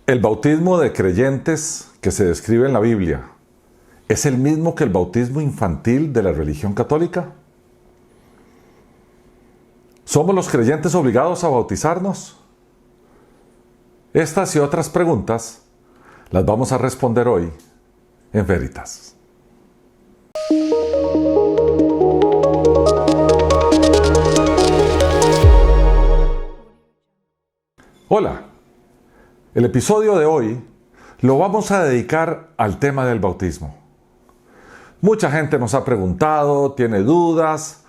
¿El bautismo de creyentes que se describe en la Biblia es el mismo que el bautismo infantil de la religión católica? ¿Somos los creyentes obligados a bautizarnos? Estas y otras preguntas las vamos a responder hoy en Veritas. Hola, el episodio de hoy lo vamos a dedicar al tema del bautismo. Mucha gente nos ha preguntado, tiene dudas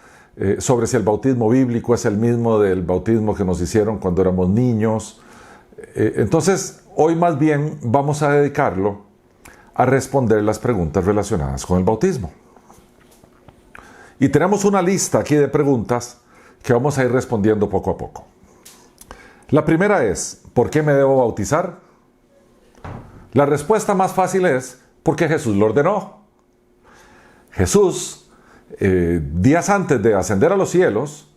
sobre si el bautismo bíblico es el mismo del bautismo que nos hicieron cuando éramos niños. Entonces, hoy más bien vamos a dedicarlo a responder las preguntas relacionadas con el bautismo. Y tenemos una lista aquí de preguntas que vamos a ir respondiendo poco a poco. La primera es, ¿por qué me debo bautizar? La respuesta más fácil es, porque Jesús lo ordenó. Jesús, días antes de ascender a los cielos,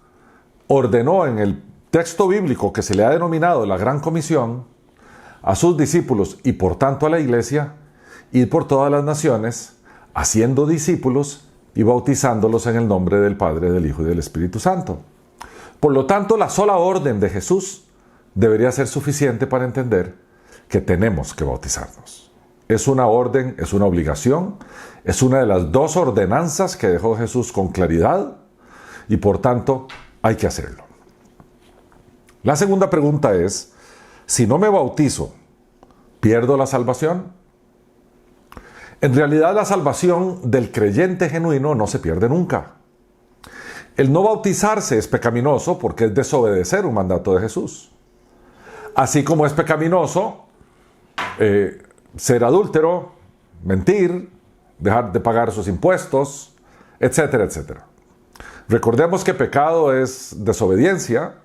ordenó en el texto bíblico que se le ha denominado la Gran Comisión a sus discípulos y por tanto a la iglesia, ir por todas las naciones, haciendo discípulos y bautizándolos en el nombre del Padre, del Hijo y del Espíritu Santo. Por lo tanto, la sola orden de Jesús debería ser suficiente para entender que tenemos que bautizarnos. Es una orden, es una obligación, es una de las dos ordenanzas que dejó Jesús con claridad y por tanto hay que hacerlo. La segunda pregunta es, si no me bautizo, ¿pierdo la salvación? En realidad la salvación del creyente genuino no se pierde nunca. El no bautizarse es pecaminoso porque es desobedecer un mandato de Jesús. Así como es pecaminoso ser adúltero, mentir, dejar de pagar sus impuestos, etcétera, etcétera. Recordemos que pecado es desobediencia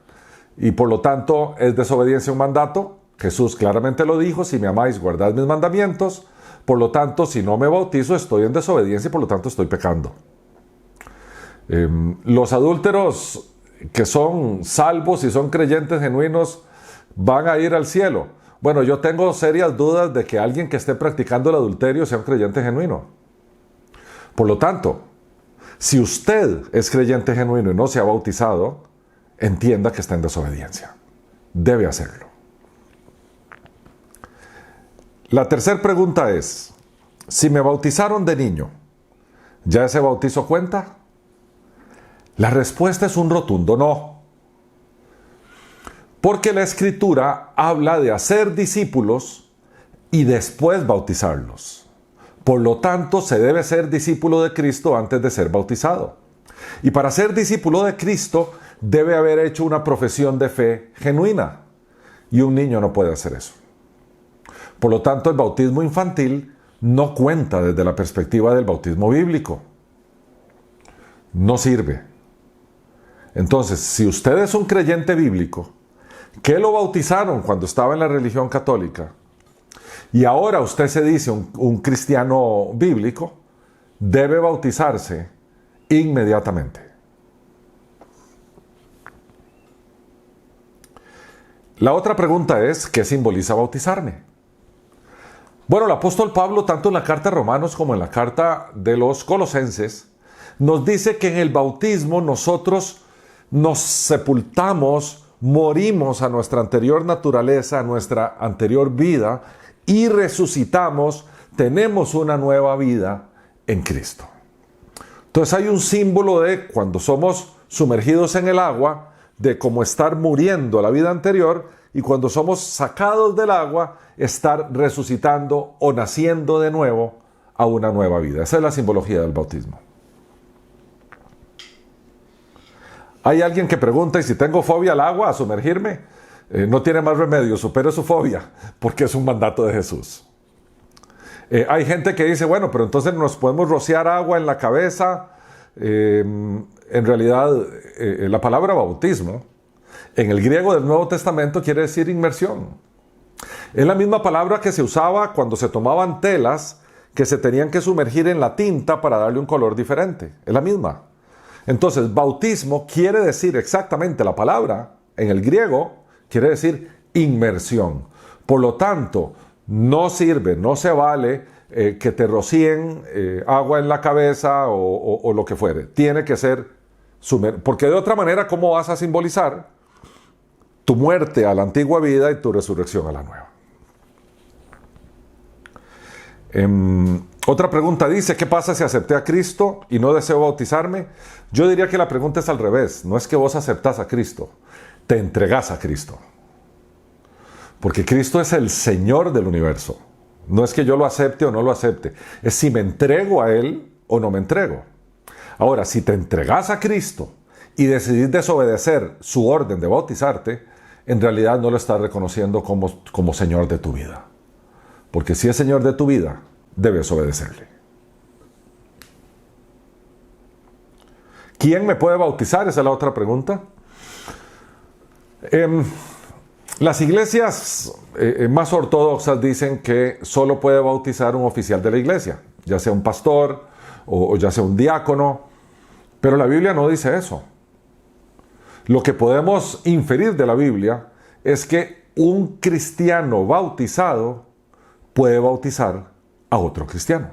y por lo tanto es desobediencia a un mandato. Jesús claramente lo dijo, si me amáis, guardad mis mandamientos. Por lo tanto, si no me bautizo, estoy en desobediencia y por lo tanto estoy pecando. Los adúlteros que son salvos y son creyentes genuinos van a ir al cielo. Bueno, yo tengo serias dudas de que alguien que esté practicando el adulterio sea un creyente genuino. Por lo tanto, si usted es creyente genuino y no se ha bautizado, entienda que está en desobediencia. Debe hacerlo. La tercera pregunta es, si me bautizaron de niño, ¿ya ese bautizo cuenta? La respuesta es un rotundo no. Porque la Escritura habla de hacer discípulos y después bautizarlos. Por lo tanto, se debe ser discípulo de Cristo antes de ser bautizado. Y para ser discípulo de Cristo, debe haber hecho una profesión de fe genuina. Y un niño no puede hacer eso. Por lo tanto, el bautismo infantil no cuenta desde la perspectiva del bautismo bíblico. No sirve. Entonces, si usted es un creyente bíblico, que lo bautizaron cuando estaba en la religión católica, y ahora usted se dice un cristiano bíblico, debe bautizarse inmediatamente. La otra pregunta es, ¿qué simboliza bautizarme? Bueno, el apóstol Pablo, tanto en la carta a Romanos como en la carta de los Colosenses, nos dice que en el bautismo nosotros nos sepultamos, morimos a nuestra anterior naturaleza, a nuestra anterior vida y resucitamos, tenemos una nueva vida en Cristo. Entonces hay un símbolo de cuando somos sumergidos en el agua, de cómo estar muriendo a la vida anterior y cuando somos sacados del agua, estar resucitando o naciendo de nuevo a una nueva vida. Esa es la simbología del bautismo. Hay alguien que pregunta, ¿y si tengo fobia al agua, a sumergirme? No tiene más remedio, supere su fobia, porque es un mandato de Jesús. Hay gente que dice, bueno, pero entonces nos podemos rociar agua en la cabeza. En realidad, la palabra bautismo, en el griego del Nuevo Testamento, quiere decir inmersión. Es la misma palabra que se usaba cuando se tomaban telas que se tenían que sumergir en la tinta para darle un color diferente. Es la misma. Entonces, bautismo quiere decir exactamente la palabra, en el griego, quiere decir inmersión. Por lo tanto, no sirve, no se vale que te rocíen agua en la cabeza o lo que fuere. Tiene que ser porque de otra manera, ¿cómo vas a simbolizar tu muerte a la antigua vida y tu resurrección a la nueva? Otra pregunta dice, ¿qué pasa si acepté a Cristo y no deseo bautizarme? Yo diría que la pregunta es al revés. No es que vos aceptás a Cristo, te entregás a Cristo. Porque Cristo es el Señor del universo. No es que yo lo acepte o no lo acepte. Es si me entrego a Él o no me entrego. Ahora, si te entregás a Cristo y decidís desobedecer su orden de bautizarte, en realidad no lo estás reconociendo como Señor de tu vida. Porque si es Señor de tu vida, debes obedecerle. ¿Quién me puede bautizar? Esa es la otra pregunta. Las iglesias más ortodoxas dicen que solo puede bautizar un oficial de la iglesia, ya sea un pastor o ya sea un diácono, pero la Biblia no dice eso. Lo que podemos inferir de la Biblia es que un cristiano bautizado puede bautizar a otro cristiano.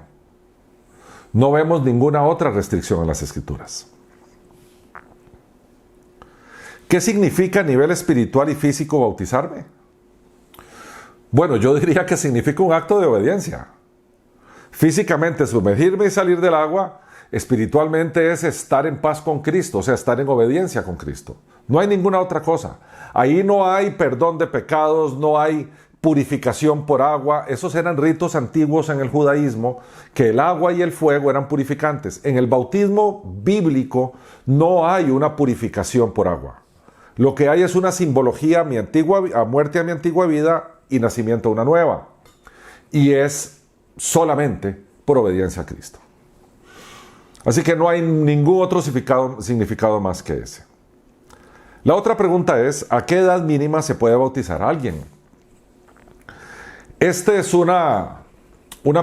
No vemos ninguna otra restricción en las Escrituras. ¿Qué significa a nivel espiritual y físico bautizarme? Bueno, yo diría que significa un acto de obediencia. Físicamente sumergirme y salir del agua, espiritualmente es estar en paz con Cristo, o sea, estar en obediencia con Cristo. No hay ninguna otra cosa. Ahí no hay perdón de pecados, no hay purificación por agua. Esos eran ritos antiguos en el judaísmo, que el agua y el fuego eran purificantes. En el bautismo bíblico no hay una purificación por agua. Lo que hay es una simbología a muerte a mi antigua vida y nacimiento a una nueva. Y es solamente por obediencia a Cristo. Así que no hay ningún otro significado más que ese. La otra pregunta es, ¿a qué edad mínima se puede bautizar a alguien? Esta es una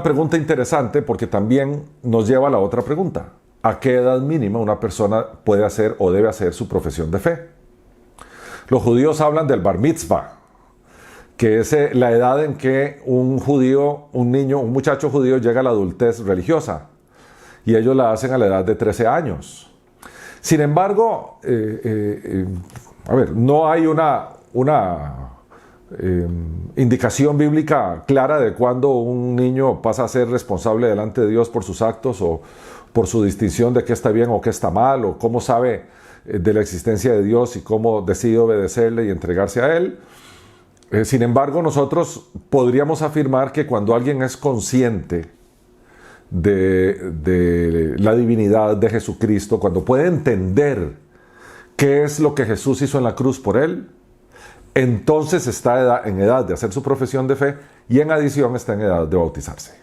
pregunta interesante porque también nos lleva a la otra pregunta. ¿A qué edad mínima una persona puede hacer o debe hacer su profesión de fe? Los judíos hablan del bar mitzvah, que es la edad en que un muchacho judío llega a la adultez religiosa. Y ellos la hacen a la edad de 13 años. Sin embargo, no hay una indicación bíblica clara de cuándo un niño pasa a ser responsable delante de Dios por sus actos o por su distinción de qué está bien o qué está mal, o cómo sabe de la existencia de Dios y cómo decide obedecerle y entregarse a Él. Sin embargo, nosotros podríamos afirmar que cuando alguien es consciente de la divinidad de Jesucristo, cuando puede entender qué es lo que Jesús hizo en la cruz por él, entonces está en edad de hacer su profesión de fe y en adición está en edad de bautizarse.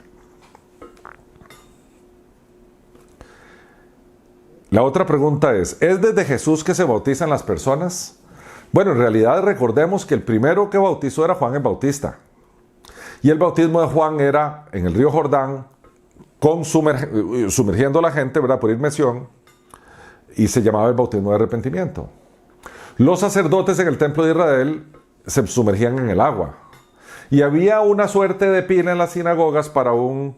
La otra pregunta ¿es desde Jesús que se bautizan las personas? Bueno, en realidad recordemos que el primero que bautizó era Juan el Bautista. Y el bautismo de Juan era en el río Jordán, sumergiendo a la gente, ¿verdad?, por inmersión, y se llamaba el bautismo de arrepentimiento. Los sacerdotes en el templo de Israel se sumergían en el agua. Y había una suerte de pila en las sinagogas para un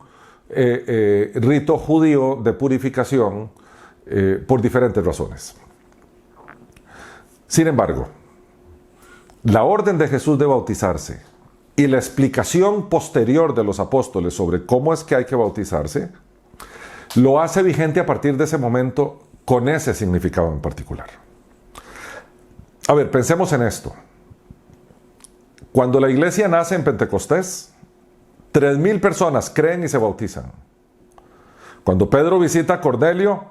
rito judío de purificación por diferentes razones. Sin embargo, la orden de Jesús de bautizarse y la explicación posterior de los apóstoles sobre cómo es que hay que bautizarse, lo hace vigente a partir de ese momento con ese significado en particular. A ver, pensemos en esto. Cuando la iglesia nace en Pentecostés, 3,000 personas creen y se bautizan. Cuando Pedro visita a Cornelio,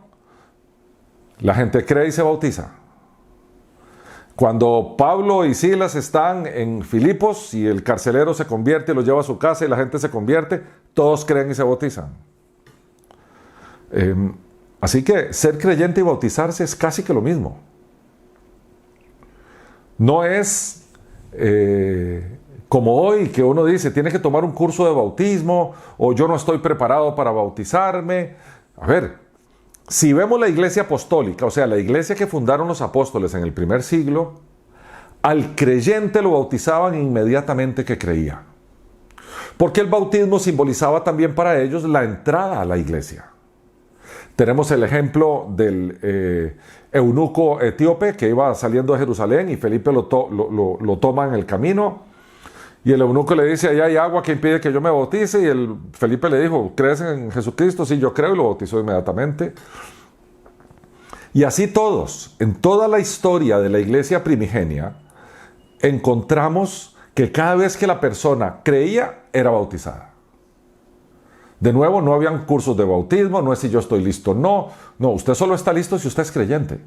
la gente cree y se bautiza. Cuando Pablo y Silas están en Filipos y el carcelero se convierte y los lleva a su casa y la gente se convierte, todos creen y se bautizan. Así que ser creyente y bautizarse es casi que lo mismo. No es como hoy que uno dice, tiene que tomar un curso de bautismo o yo no estoy preparado para bautizarme. A ver, si vemos la iglesia apostólica, o sea, la iglesia que fundaron los apóstoles en el primer siglo, Al creyente lo bautizaban inmediatamente que creía, porque el bautismo simbolizaba también para ellos la entrada a la iglesia. Tenemos el ejemplo del eunuco etíope que iba saliendo de Jerusalén y Felipe lo toma en el camino. Y el eunuco le dice, allá hay agua que impide que yo me bautice. Y Felipe le dijo, ¿crees en Jesucristo? Sí, yo creo, y lo bautizó inmediatamente. Y así todos, en toda la historia de la iglesia primigenia, encontramos que cada vez que la persona creía, era bautizada. De nuevo, no habían cursos de bautismo, no es si yo estoy listo, no. No, usted solo está listo si usted es creyente.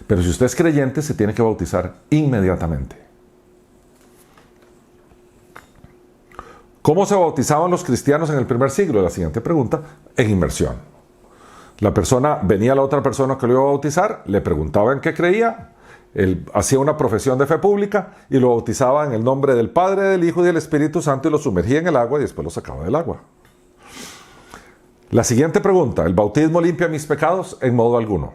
Pero si usted es creyente, se tiene que bautizar inmediatamente. ¿Cómo se bautizaban los cristianos en el primer siglo? La siguiente pregunta, en inmersión. La persona, venía la otra persona que lo iba a bautizar, le preguntaba en qué creía, él hacía una profesión de fe pública y lo bautizaba en el nombre del Padre, del Hijo y del Espíritu Santo y lo sumergía en el agua y después lo sacaba del agua. La siguiente pregunta, ¿el bautismo limpia mis pecados? En modo alguno.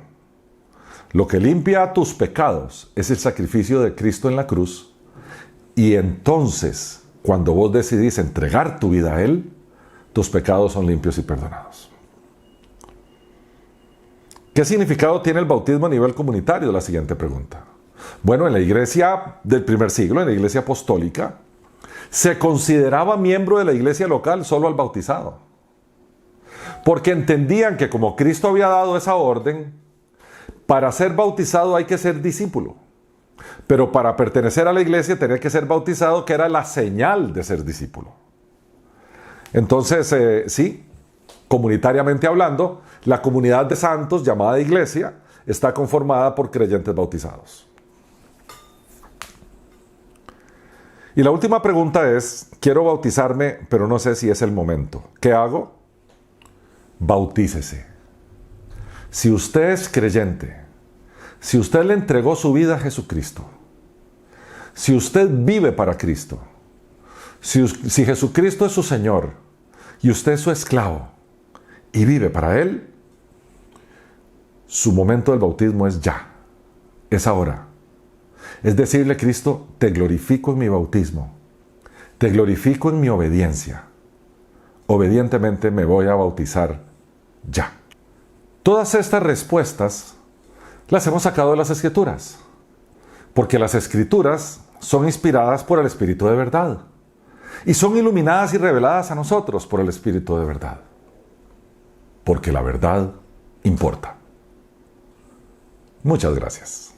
Lo que limpia tus pecados es el sacrificio de Cristo en la cruz, y entonces, cuando vos decidís entregar tu vida a Él, tus pecados son limpios y perdonados. ¿Qué significado tiene el bautismo a nivel comunitario? La siguiente pregunta. Bueno, en la iglesia del primer siglo, en la iglesia apostólica, se consideraba miembro de la iglesia local solo al bautizado. Porque entendían que como Cristo había dado esa orden, para ser bautizado hay que ser discípulo. Pero para pertenecer a la iglesia tenía que ser bautizado, que era la señal de ser discípulo. Entonces, sí, comunitariamente hablando, la comunidad de santos llamada iglesia está conformada por creyentes bautizados. Y la última pregunta es, quiero bautizarme, pero no sé si es el momento. ¿Qué hago? Bautícese. Si usted es creyente, si usted le entregó su vida a Jesucristo, si usted vive para Cristo, si Jesucristo es su Señor y usted es su esclavo y vive para Él, su momento del bautismo es ya, es ahora. Es decirle, Cristo, te glorifico en mi bautismo, te glorifico en mi obediencia. Obedientemente me voy a bautizar ya. Todas estas respuestas las hemos sacado de las Escrituras, porque las Escrituras son inspiradas por el Espíritu de verdad y son iluminadas y reveladas a nosotros por el Espíritu de verdad, porque la verdad importa. Muchas gracias.